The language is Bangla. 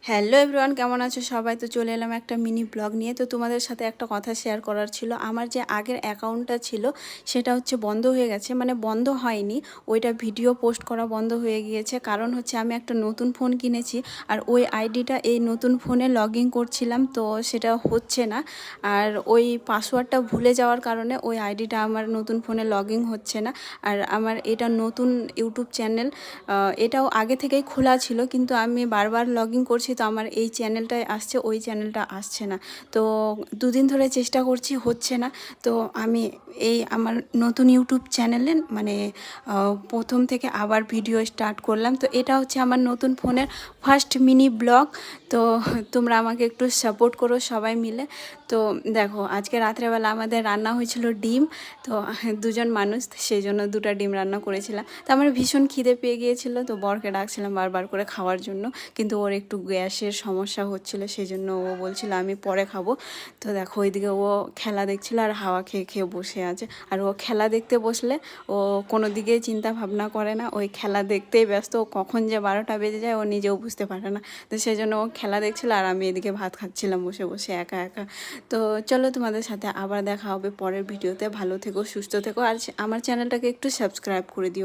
হ্যালো এভরিওয়ান, কেমন আছো সবাই? তো চলে এলাম একটা মিনি ব্লগ নিয়ে। তো তোমাদের সাথে একটা কথা শেয়ার করার ছিল। আমার যে আগের অ্যাকাউন্টটা ছিল সেটা হচ্ছে বন্ধ হয়ে গেছে, মানে বন্ধ হয়নি, ওইটা ভিডিও পোস্ট করা বন্ধ হয়ে গিয়েছে। কারণ হচ্ছে আমি একটা নতুন ফোন কিনেছি, আর ওই আইডিটা এই নতুন ফোনে লগ ইন করছিলাম, তো সেটা হচ্ছে না। আর ওই পাসওয়ার্ডটা ভুলে যাওয়ার কারণে ওই আইডিটা আমার নতুন ফোনে লগ ইন হচ্ছে না। আর আমার এটা নতুন ইউটিউব চ্যানেল, এটাও আগে থেকেই খোলা ছিল, কিন্তু আমি বারবার লগ ইন করছি, তো আমার এই চ্যানেলটায় আসছে, ওই চ্যানেলটা আসছে না। তো দুদিন ধরে চেষ্টা করছি, হচ্ছে না। তো আমি এই আমার নতুন ইউটিউব চ্যানেলে মানে প্রথম থেকে আবার ভিডিও স্টার্ট করলাম। তো এটা হচ্ছে আমার নতুন ফোনের ফার্স্ট মিনি ব্লগ। তো তোমরা আমাকে একটু সাপোর্ট করো সবাই মিলে। তো দেখো, আজকে রাত্রেবেলা আমাদের রান্না হয়েছিল ডিম। তো দুজন মানুষ, সেই জন্য দুটো ডিম রান্না করেছিলাম। তো আমার ভীষণ খিদে পেয়ে গিয়েছিলো, তো বরকে ডাকছিলাম বারবার করে খাওয়ার জন্য, কিন্তু ওর একটু গ্যাসের সমস্যা হচ্ছিলো, সেই জন্য ও বলছিল আমি পরে খাবো। তো দেখো, ওইদিকে ও খেলা দেখছিল আর হাওয়া খেয়ে খেয়ে বসে আছে। আর ও খেলা দেখতে বসলে ও কোনো দিকেই চিন্তা ভাবনা করে না, ওই খেলা দেখতেই ব্যস্ত। ও কখন যে 12টা বেজে যায় ও নিজেও বুঝতে পারে না। তো সেই জন্য ও খেলা দেখছিল, আর আমি এদিকে ভাত খাচ্ছিলাম বসে বসে একা একা। তো চলো, তোমাদের সাথে আবার দেখা হবে পরের ভিডিওতে। ভালো থেকো, সুস্থ থেকো, আর আমার চ্যানেলটাকে একটু সাবস্ক্রাইব করে দিও।